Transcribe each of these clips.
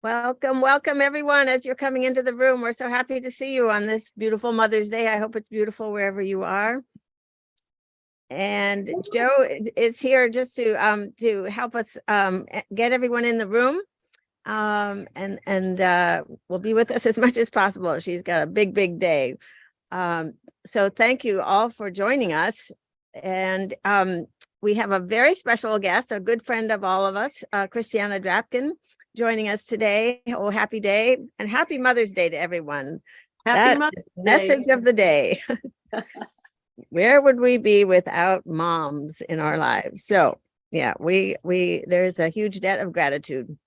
Welcome, welcome everyone. As you're coming into the room, we're so happy to see you on this beautiful Mother's Day. I hope it's beautiful wherever you are. And Joe is here just to help us get everyone in the room. And will be with us as much as possible. She's got a big day. So thank you all for joining us. And we have a very special guest, a good friend of all of us, Christiana Drapkin, joining us today. Oh, happy day and happy Mother's Day to everyone. Happy Mother's Day. Message of the day. Where would we be without moms in our lives? So yeah, there's a huge debt of gratitude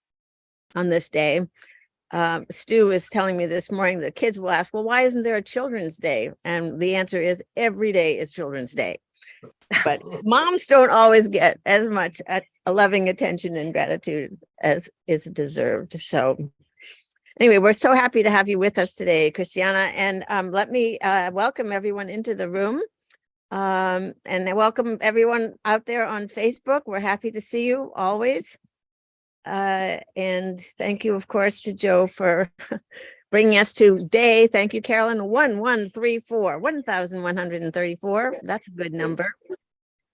on this day. Stu was telling me this morning that kids will ask, well, why isn't there a Children's Day? And the answer is every day is Children's Day. But moms don't always get as much loving attention and gratitude as is deserved. So anyway, we're so happy to have you with us today, Christiana. And let me welcome everyone into the room. And welcome everyone out there on Facebook. We're happy to see you always. And thank you, of course, to Joe for bringing us to day. Thank you, Carolyn. 1134. That's a good number.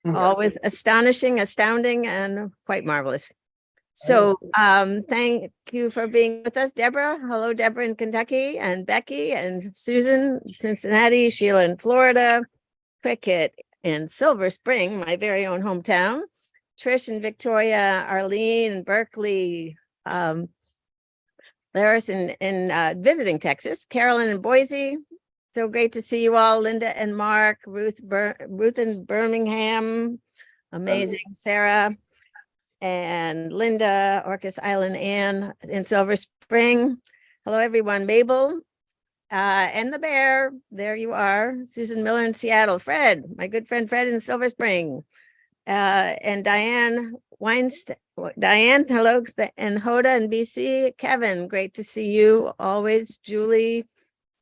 Always astonishing, astounding, and quite marvelous. So thank you for being with us, Deborah. Hello, Deborah in Kentucky, and Becky and Susan, Cincinnati, Sheila in Florida, Cricket in Silver Spring, my very own hometown, Trish and Victoria, Arlene and Berkeley, Laris in visiting Texas, Carolyn in Boise. So great to see you all, Linda and Mark, Ruth in Birmingham, amazing, Sarah and Linda, Orcas Island, Ann in Silver Spring. Hello, everyone. Mabel and the bear, there you are. Susan Miller in Seattle. Fred, my good friend Fred in Silver Spring. And Diane Weinstein, hello, and Hoda in BC. Kevin, great to see you always. Julie,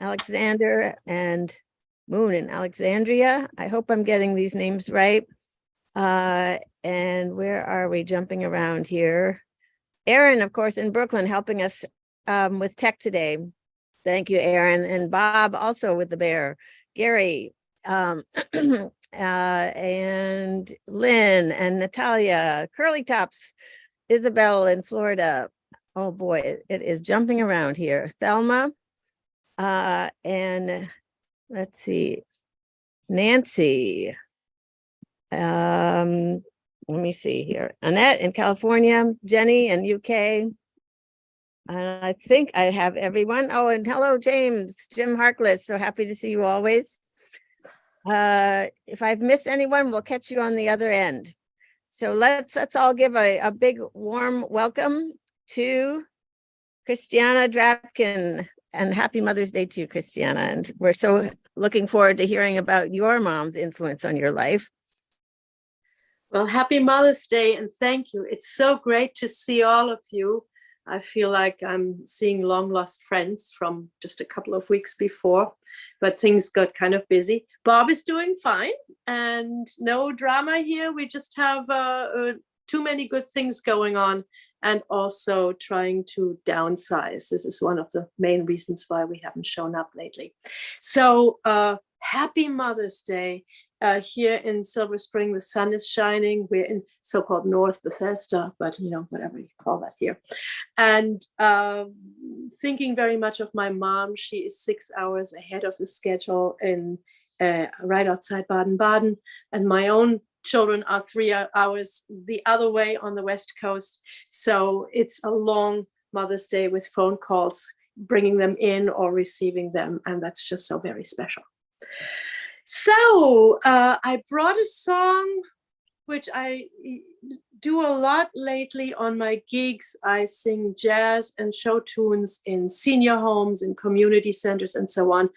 Alexander, and Moon in Alexandria. I hope I'm getting these names right. And where are we jumping around here? Aaron, of course, in Brooklyn, helping us with tech today. Thank you, Aaron. And Bob also with the bear. Gary, and Lynn and Natalia, Curly Tops, Isabel in Florida. Oh boy, it is jumping around here. Thelma, and let's see, Nancy. Let me see here. Annette in California, Jenny in UK. I think I have everyone. Oh, and hello, James, Jim Harkless. So happy to see you always. If I've missed anyone, we'll catch you on the other end. So let's all give a big warm welcome to Christiana Drapkin, and happy Mother's Day to you, Christiana. And we're so looking forward to hearing about your mom's influence on your life. Well, happy Mother's Day and thank you. It's so great to see all of you. I feel like I'm seeing long lost friends from just a couple of weeks before, but things got kind of busy. Bob is doing fine and no drama here. We just have too many good things going on and also trying to downsize. This is one of the main reasons why we haven't shown up lately. So happy Mother's Day. Here in Silver Spring, the sun is shining. We're in so-called North Bethesda, but whatever you call that here. And thinking very much of my mom. She is 6 hours ahead of the schedule in right outside Baden-Baden. And my own children are 3 hours the other way on the West Coast. So it's a long Mother's Day with phone calls, bringing them in or receiving them. And that's just so very special. So I brought a song which I do a lot lately on my gigs. I sing jazz and show tunes in senior homes, in community centers, and so on.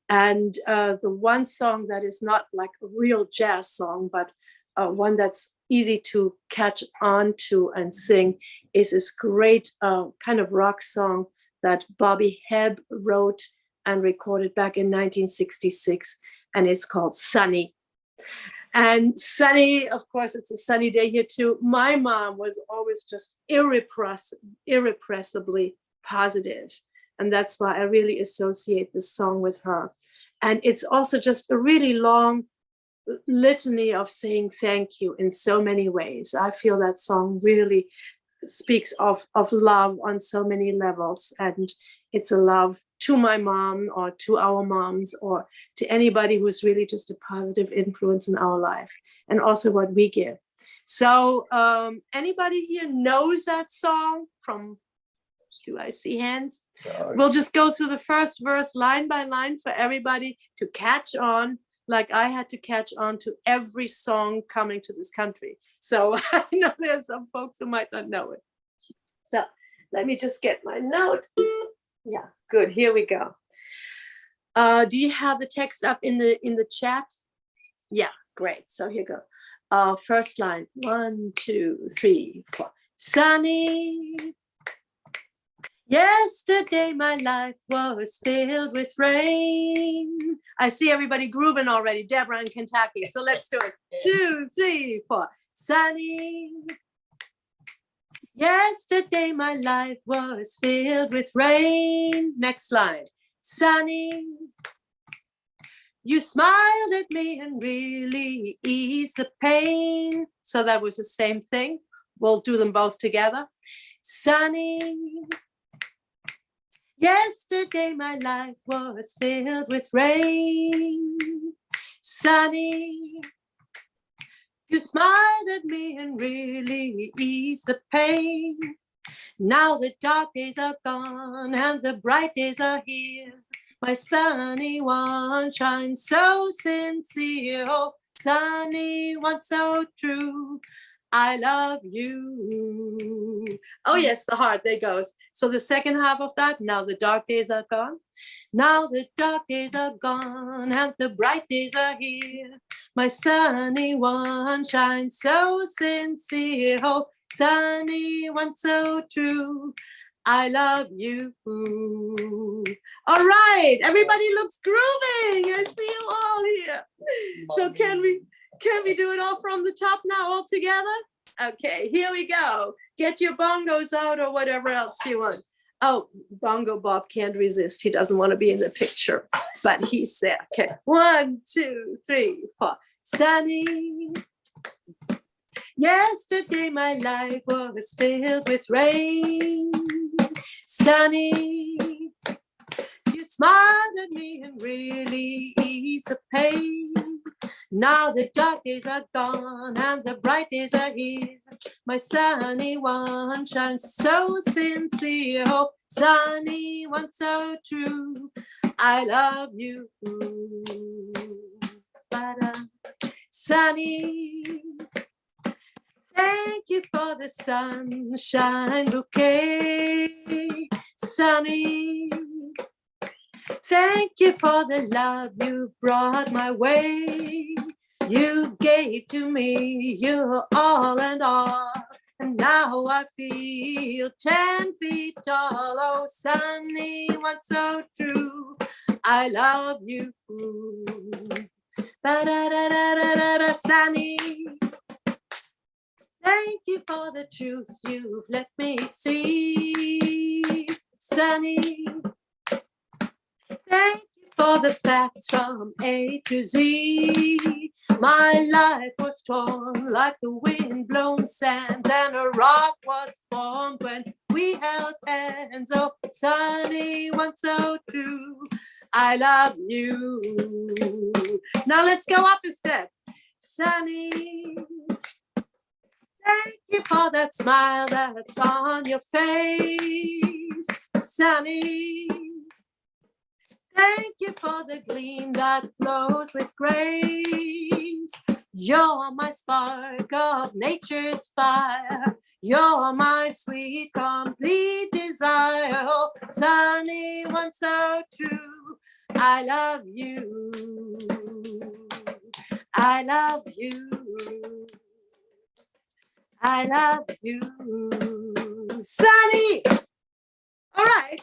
And the one song that is not like a real jazz song, but one that's easy to catch on to and sing is this great kind of rock song that Bobby Hebb wrote and recorded back in 1966. And it's called Sunny. And sunny, of course, it's a sunny day here too. My mom was always just irrepressibly positive. And that's why I really associate this song with her. And it's also just a really long litany of saying thank you in so many ways. I feel that song really speaks of love on so many levels. And it's a love to my mom or to our moms or to anybody who's really just a positive influence in our life, and also what we give. So anybody here knows that song from, do I see hands? We'll just go through the first verse line by line for everybody to catch on, like I had to catch on to every song coming to this country. So I know there's some folks who might not know it. So let me just get my note. Yeah, good. Here we go. Do you have the text up in the chat? Yeah, great. So here we go. First line, 1, 2, 3, 4. Sunny. Yesterday my life was filled with rain. I see everybody grooving already, Deborah in Kentucky. So let's do it. 2, 3, 4. Sunny. Yesterday my life was filled with rain. Next line. Sunny. You smiled at me and really eased the pain. So that was the same thing. We'll do them both together. Sunny. Yesterday my life was filled with rain. Sunny. You smiled at me and really eased the pain. Now the dark days are gone and the bright days are here. My sunny one shines so sincere. Oh, sunny one so true. I love you. Oh yes, the heart, there goes. So the second half of that, now the dark days are gone. Now the dark days are gone and the bright days are here. My sunny one shines so sincere. Oh, sunny one so true. I love you. All right, everybody looks grooving. I see you all here. So can we do it all from the top now all together? Okay, here we go. Get your bongos out or whatever else you want. Oh, Bongo Bob can't resist. He doesn't want to be in the picture, but he's there. Okay, 1, 2, 3, 4. Sunny. Yesterday my life was filled with rain. Sunny. You smiled at me and really eased the pain. Now the dark days are gone and the bright days are here. My sunny one shines so sincere. Oh, sunny one so true. I love you. Ba-da. Sunny. Thank you for the sunshine bouquet. Sunny. Thank you for the love you brought my way. You gave to me your all and all. And now I feel 10 feet tall. Oh, sunny one so true. I love you. Ba-da-da-da-da-da-da, sunny. Thank you for the truth you've let me see. Sunny. Thank you for the facts from A to Z. My life was torn like the wind-blown sand, and a rock was formed when we held hands. Oh, sunny one so true. I love you. Now let's go up a step. Sunny. Thank you for that smile that's on your face. Sunny. Thank you for the gleam that flows with grace. You're my spark of nature's fire. You're my sweet, complete desire. Oh, sunny one so true. I love you. I love you. I love you. Sunny. All right.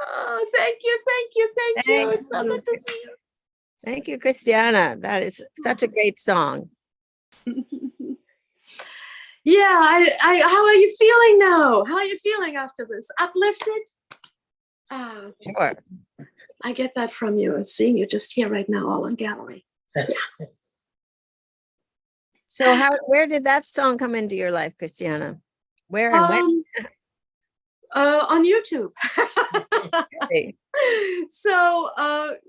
Oh, thank you. It's so good to see you. Thank you, Christiana. That is such a great song. Yeah, how are you feeling now? How are you feeling after this? Uplifted? Ah, Sure. I get that from you. Seeing you just here right now, all on gallery. So where did that song come into your life, Christiana? Where and when? On YouTube. Hey. So, I'm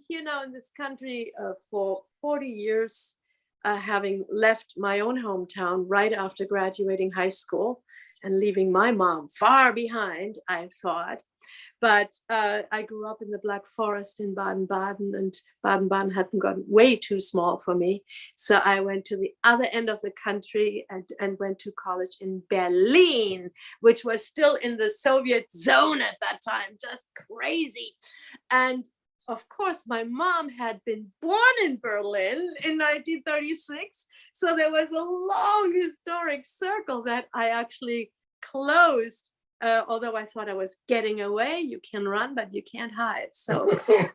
here now in this country for 40 years, having left my own hometown right after graduating high school and leaving my mom far behind, I thought. But I grew up in the Black Forest in Baden-Baden, and Baden-Baden hadn't gotten way too small for me. So I went to the other end of the country and went to college in Berlin, which was still in the Soviet zone at that time, just crazy. And of course, my mom had been born in Berlin in 1936. So there was a long historic circle that I actually closed. Although I thought I was getting away, you can run, but you can't hide. So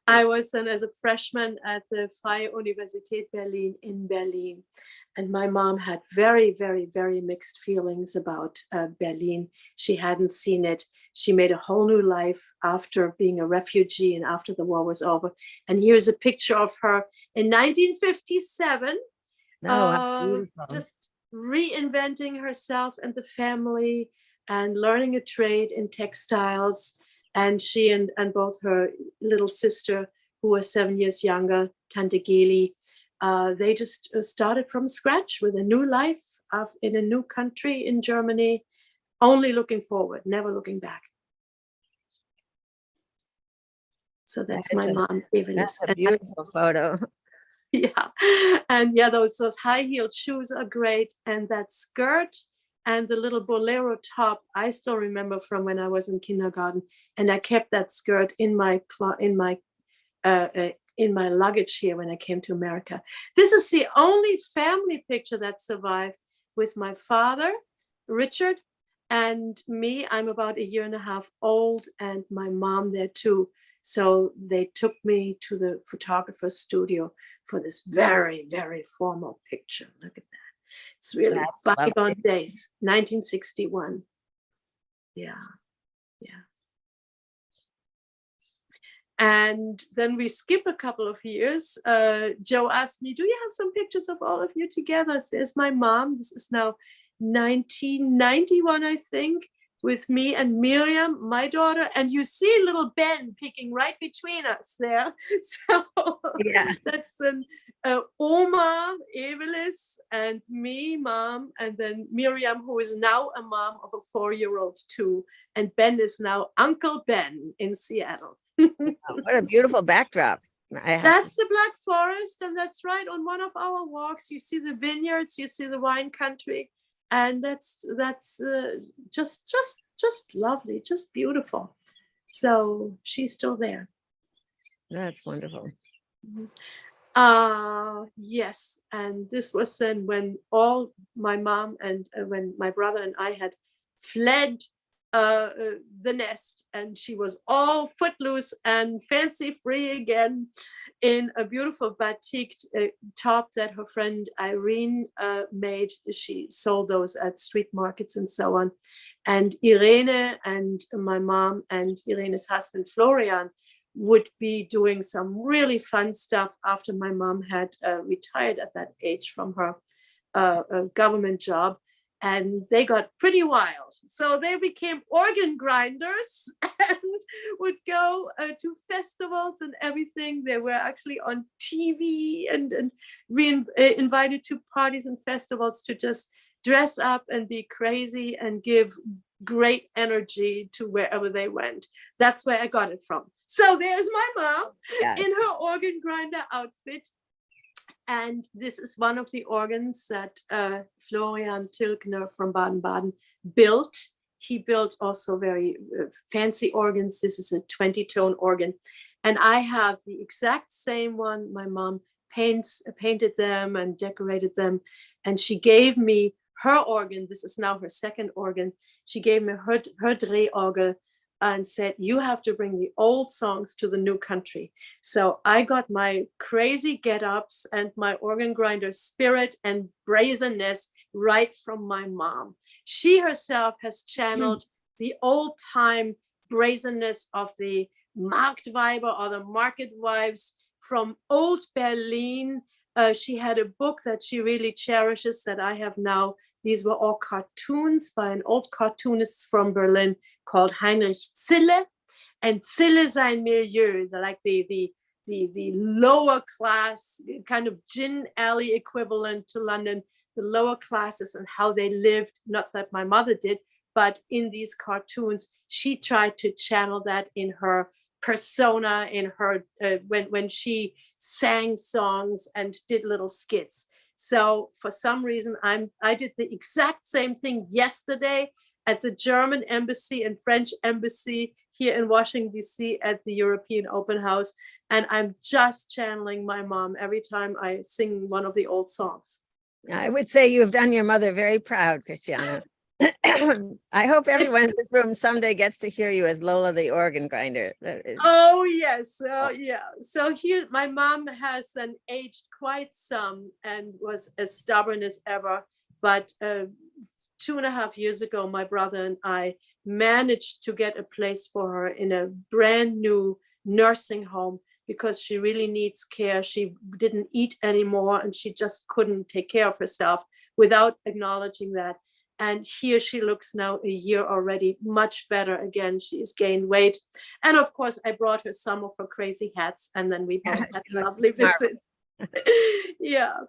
I was then as a freshman at the Freie Universität Berlin in Berlin. And my mom had very, very, very mixed feelings about Berlin. She hadn't seen it. She made a whole new life after being a refugee and after the war was over. And here's a picture of her in 1957, just reinventing herself and the family and learning a trade in textiles. And she and both her little sister, who was 7 years younger, Tante Geli, they just started from scratch with a new life in a new country in Germany, only looking forward, never looking back. So that's my mom, Evelyn. That's a beautiful photo. Yeah. And yeah, those high-heeled shoes are great. And that skirt and the little bolero top, I still remember from when I was in kindergarten. And I kept that skirt in my luggage here when I came to America. This is the only family picture that survived with my father, Richard, and me. I'm about a year and a half old, and my mom there too. So they took me to the photographer's studio for this very, very formal picture. Look at that. It's really bygone days, 1961. Yeah, yeah. And then we skip a couple of years. Joe asked me, do you have some pictures of all of you together? There's my mom. This is now 1991, I think, with me and Miriam, my daughter. And you see little Ben peeking right between us there. So yeah, that's Oma, Evelis, and me, mom, and then Miriam, who is now a mom of a 4-year-old too. And Ben is now Uncle Ben in Seattle. What a beautiful backdrop. That's the Black Forest, and that's right on one of our walks. You see the vineyards, you see the wine country, and that's just lovely, just beautiful. So she's still there. That's wonderful. Yes, and this was then when all my mom and when my brother and I had fled the nest, and she was all footloose and fancy free again in a beautiful batik top that her friend Irene made. She sold those at street markets and so on. And Irene and my mom and Irene's husband Florian would be doing some really fun stuff after my mom had retired at that age from her government job. And they got pretty wild. So they became organ grinders and would go to festivals and everything. They were actually on TV and invited to parties and festivals to just dress up and be crazy and give great energy to wherever they went. That's where I got it from. So there's my mom in her organ grinder outfit. And this is one of the organs that Florian Tilgner from Baden-Baden built. He built also very fancy organs. This is a 20-tone organ. And I have the exact same one. My mom painted them and decorated them. And she gave me her organ. This is now her second organ. She gave me her Drehorgel and said, you have to bring the old songs to the new country. So I got my crazy get-ups and my organ grinder spirit and brazenness right from my mom. She herself has channeled the old time brazenness of the Marktweiber or the market wives from old Berlin. She had a book that she really cherishes that I have now. These were all cartoons by an old cartoonist from Berlin called Heinrich Zille. And Zille sein milieu, like the lower class, kind of gin alley equivalent to London, the lower classes and how they lived, not that my mother did, but in these cartoons, she tried to channel that in her persona, in her when she sang songs and did little skits. So for some reason, I did the exact same thing yesterday at the German embassy and French embassy here in Washington, D.C. at the European Open House. And I'm just channeling my mom every time I sing one of the old songs. I would say you have done your mother very proud, Christiana. I hope everyone in this room someday gets to hear you as Lola the organ grinder. Oh yes, yeah. So here, my mom has then aged quite some and was as stubborn as ever. But 2.5 years ago, my brother and I managed to get a place for her in a brand new nursing home because she really needs care. She didn't eat anymore and she just couldn't take care of herself without acknowledging that. And here she looks now a year already, much better again. She's gained weight. And of course, I brought her some of her crazy hats and then we both had a lovely visit. Yeah.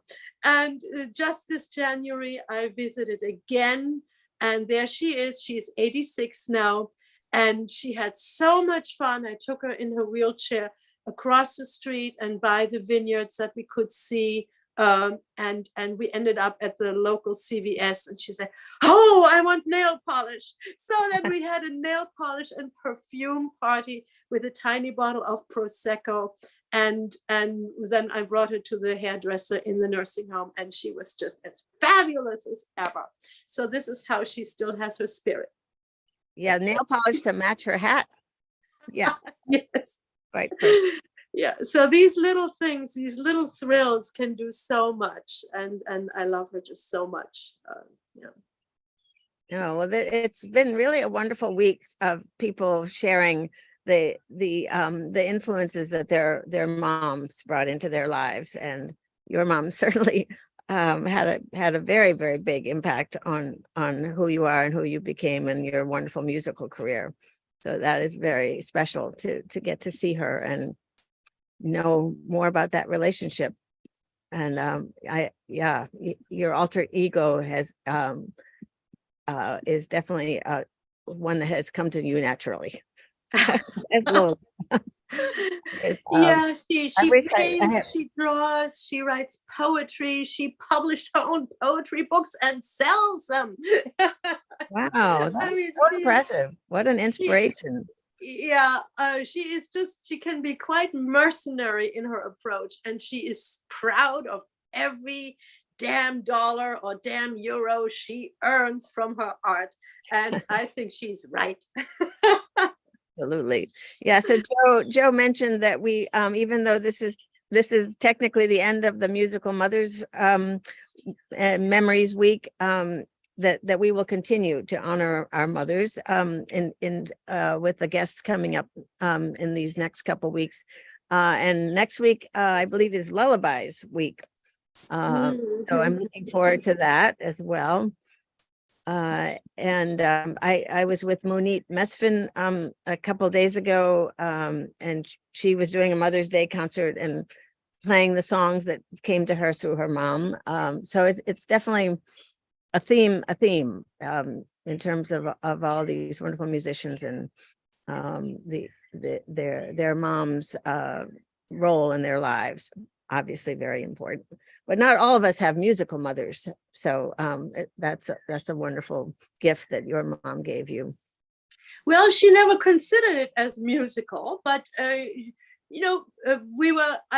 And just this January, I visited again. And there she is. She's 86 now. And she had so much fun. I took her in her wheelchair across the street and by the vineyards that we could see. And we ended up at the local CVS and she said, oh, I want nail polish. So then we had a nail polish and perfume party with a tiny bottle of Prosecco. And then I brought her to the hairdresser in the nursing home and she was just as fabulous as ever. So this is how she still has her spirit. Yeah, nail polish to match her hat. Yeah. Yes. Right. Yeah, so these little things, these little thrills can do so much, and I love her just so much. Yeah. Oh, well, it's been really a wonderful week of people sharing the influences that their moms brought into their lives, and your mom certainly had a very, very big impact on who you are and who you became and your wonderful musical career. So that is very special to get to see her and know more about that relationship. And your alter ego is definitely one that has come to you naturally. As Lola. Yeah, she paints, she draws, she writes poetry, she published her own poetry books and sells them. Wow, that's so impressive. What an inspiration. She can be quite mercenary in her approach, and she is proud of every damn dollar or damn euro she earns from her art, and I think she's right. Absolutely. Yeah, so Joe mentioned that we even though this is technically the end of the Musical Mothers Memories Week, that we will continue to honor our mothers with the guests coming up in these next couple weeks. And next week, I believe, is Lullabies Week. So I'm looking forward to that as well. I was with Monique Mesfin a couple of days ago, and she was doing a Mother's Day concert and playing the songs that came to her through her mom. So it's definitely a theme in terms of all these wonderful musicians and their mom's role in their lives. Obviously very important, but not all of us have musical mothers. So that's a wonderful gift that your mom gave you. Well, she never considered it as musical, but I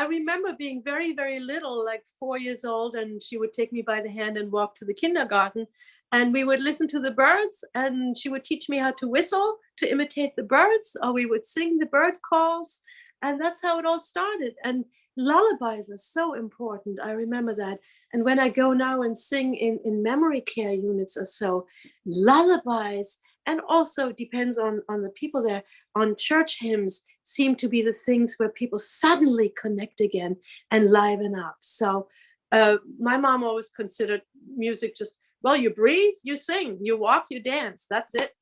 remember being very, very little, like 4 years old, and she would take me by the hand and walk to the kindergarten, and we would listen to the birds, and she would teach me how to whistle, to imitate the birds, or we would sing the bird calls. And that's how it all started. And lullabies are so important. I remember that. And when I go now and sing in memory care units or so, lullabies, and also depends on the people there, on church hymns seem to be the things where people suddenly connect again and liven up. So my mom always considered music just, well, you breathe, you sing, you walk, you dance. That's it.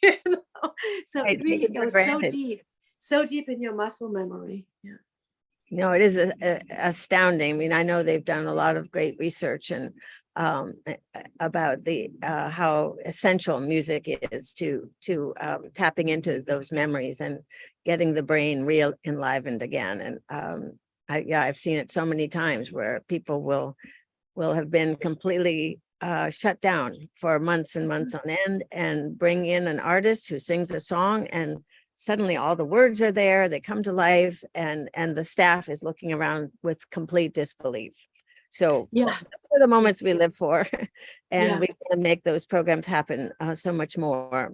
You know? So it really goes so deep in your muscle memory. Yeah. No, it is astounding. I mean, I know they've done a lot of great research and about the how essential music is to tapping into those memories and getting the brain real enlivened again. And I've seen it so many times where people will have been completely shut down for months and months on end, and bring in an artist who sings a song, and suddenly all the words are there, they come to life, and the staff is looking around with complete disbelief. So yeah, those are the moments we live for, and Yeah. we want to make those programs happen so much more.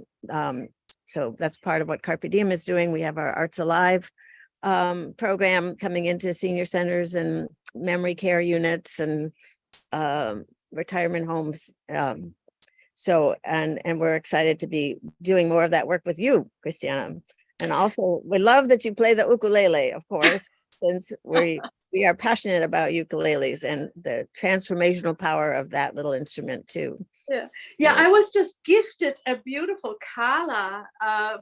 So that's part of what Carpe Diem is doing. We have our Arts Alive program coming into senior centers and memory care units and retirement homes. So, and we're excited to be doing more of that work with you, Christiana. And also, we love that you play the ukulele, of course, since we are passionate about ukuleles and the transformational power of that little instrument too. Yeah. I was just gifted a beautiful kala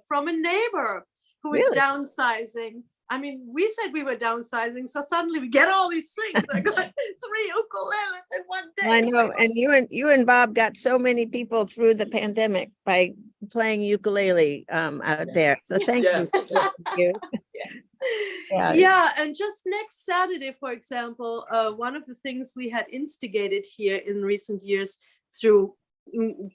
from a neighbor who is downsizing. I mean, we said we were downsizing, so suddenly we get all these things. I got 3 ukuleles in one day. I know, and you and Bob got so many people through the pandemic by playing ukulele out there. So thank you. Thank you. Yeah, and just next Saturday, for example, one of the things we had instigated here in recent years through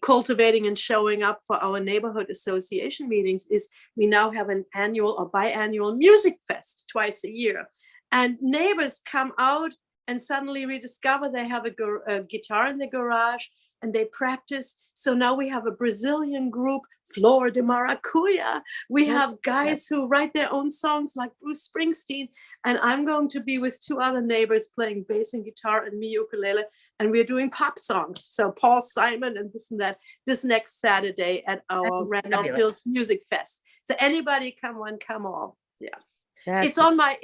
cultivating and showing up for our neighborhood association meetings is we now have an annual or biannual music fest twice a year, and neighbors come out and suddenly rediscover they have a guitar in the garage and they practice. So now we have a Brazilian group, Flor de Maracuya. We have guys who write their own songs like Bruce Springsteen. And I'm going to be with 2 other neighbors playing bass and guitar and me ukulele. And we're doing pop songs. So Paul Simon and this and that, this next Saturday at our Randolph Hills Music Fest. So anybody come one, come all. Yeah. It's on my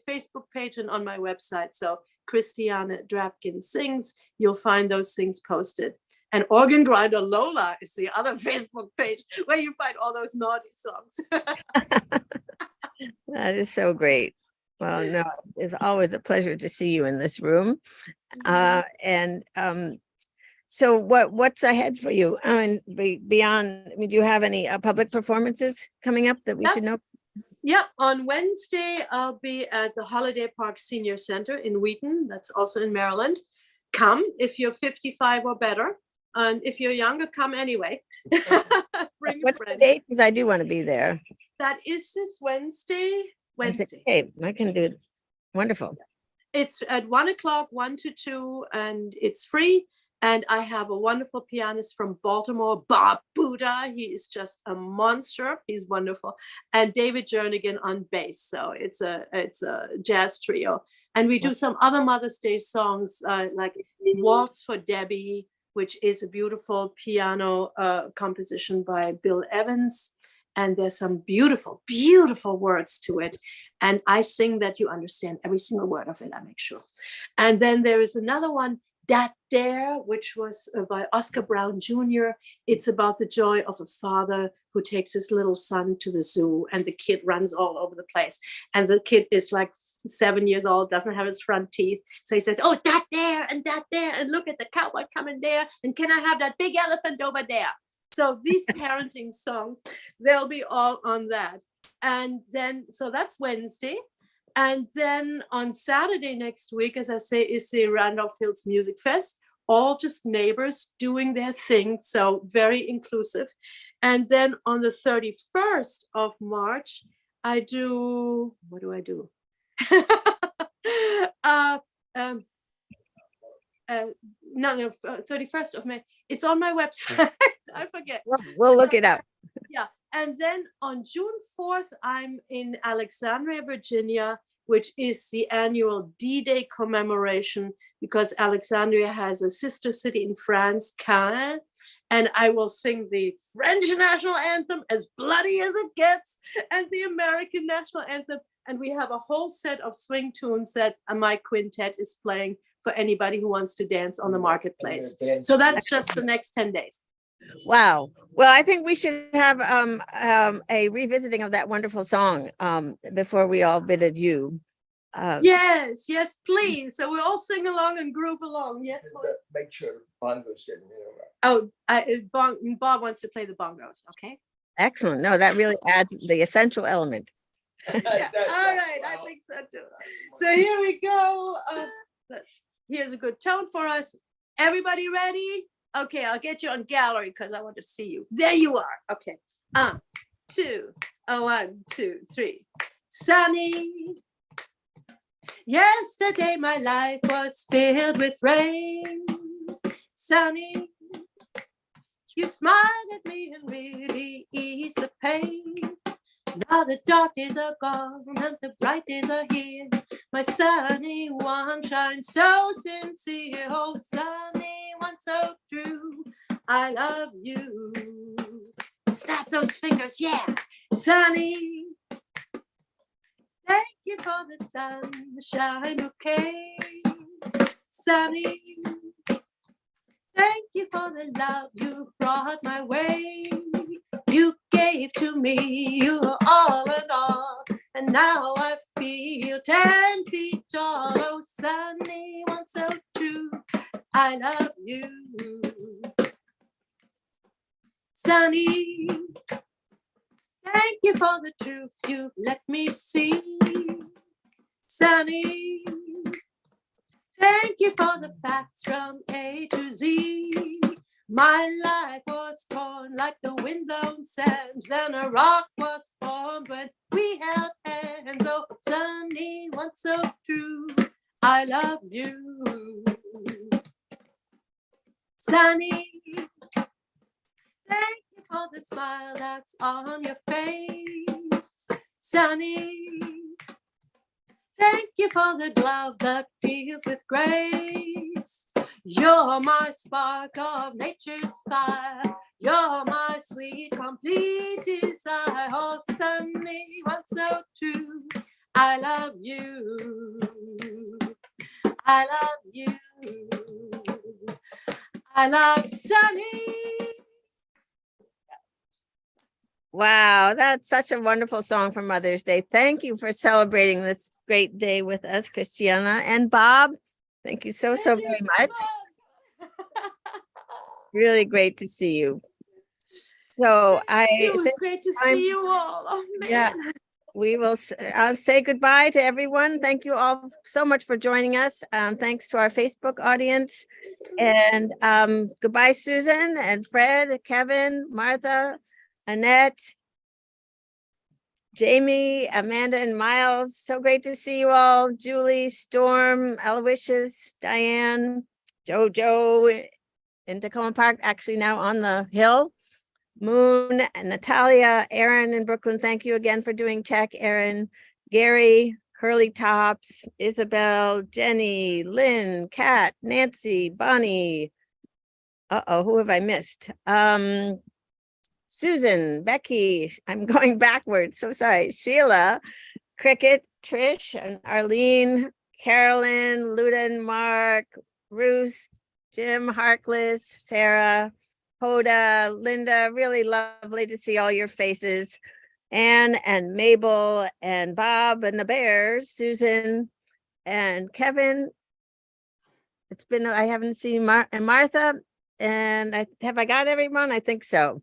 Facebook page and on my website. So Christiana Drapkin Sings, you'll find those things posted. And Organ Grinder Lola is the other Facebook page where you find all those naughty songs. That is so great. Well, no, it's always a pleasure to see you in this room. So what's ahead for you? Beyond, do you have any public performances coming up that we should know? Yeah, on Wednesday, I'll be at the Holiday Park Senior Center in Wheaton. That's also in Maryland. Come if you're 55 or better. And if you're younger, come anyway. What's the date? Because I do want to be there. That is this Wednesday. Hey, I can do it. Wonderful. It's at 1:00, 1 to 2, and it's free. And I have a wonderful pianist from Baltimore, Bob Buddha. He is just a monster. He's wonderful. And David Jernigan on bass. So it's a jazz trio. And we do some other Mother's Day songs like Waltz for Debbie, which is a beautiful piano composition by Bill Evans. And there's some beautiful, beautiful words to it. And I sing that you understand every single word of it, I make sure. And then there is another one, Dat Dare, which was by Oscar Brown Jr. It's about the joy of a father who takes his little son to the zoo, and the kid runs all over the place. And the kid is like 7 years old, doesn't have his front teeth. So he says, oh, that there, and look at the cowboy coming there, and can I have that big elephant over there? So these parenting songs, they'll be all on that. And then, so that's Wednesday. And then on Saturday next week, as I say, is the Randolph Hills Music Fest, all just neighbors doing their thing. So very inclusive. And then on the 31st of March, I do, what do I do? 31st of May. It's on my website. I forget. We'll look it up. Yeah, And then on June 4th, I'm in Alexandria, Virginia, which is the annual D-Day commemoration, because Alexandria has a sister city in France, Caen, and I will sing the French national anthem, as bloody as it gets, and the American national anthem. And we have a whole set of swing tunes that my quintet is playing for anybody who wants to dance on the marketplace. So that's just the next 10 days. Wow. Well, I think we should have a revisiting of that wonderful song before we all bid adieu. Yes, please. So we all sing along and groove along. Yes. Make sure bongos get in there. Oh, Bob wants to play the bongos. Okay. Excellent. No, that really adds the essential element. Yeah. All right. I think so too. So here we go. Here's a good tone for us. Everybody ready? Okay, I'll get you on gallery because I want to see you. There you are. Okay. 1, 2, 3. Sunny. Yesterday my life was filled with rain. Sunny. You smiled at me and really eased the pain. Now the dark days are gone and the bright days are here. My sunny one shines so sincere. Oh, sunny one so true. I love you. Snap those fingers, yeah. Sunny. Thank you for the sunshine bouquet. Sunny. Thank you for the love you brought my way. You gave to me, you were all in all, and now I feel 10 feet tall. Oh, sunny one so true, I love you. Sunny, thank you for the truth you let me see. Sunny, thank you for the facts from A to Z. My life was torn like the windblown sands, then a rock was formed when we held hands. Oh, sunny one so true, I love you. Sunny, thank you for the smile that's on your face. Sunny, thank you for the glove that feels with grace. You're my spark of nature's fire. You're my sweet, complete desire. Oh, sunny one so true. I love you. I love you. I love Sunny. Wow, that's such a wonderful song for Mother's Day. Thank you for celebrating this great day with us, Christiana and Bob. Thank you so very much. Really great to see you. So It was great to see you all. Oh, man. Yeah, we will say goodbye to everyone. Thank you all so much for joining us. Thanks to our Facebook audience. And goodbye, Susan and Fred, Kevin, Martha, Annette, Jamie, Amanda, and Miles. So great to see you all. Julie, Storm, Aloysius, Diane, Jojo in Tacoma Park, actually now on the hill. Moon, and Natalia, Aaron in Brooklyn. Thank you again for doing tech, Aaron. Gary, Curly Tops, Isabel, Jenny, Lynn, Kat, Nancy, Bonnie. Who have I missed? Susan, Becky, I'm going backwards, so sorry. Sheila, Cricket, Trish, and Arlene, Carolyn, Luda, Mark, Ruth, Jim, Harkless, Sarah, Hoda, Linda. Really lovely to see all your faces. Anne and Mabel and Bob and the Bears, Susan and Kevin. It's been, I haven't seen Martha, and have I got everyone? I think so.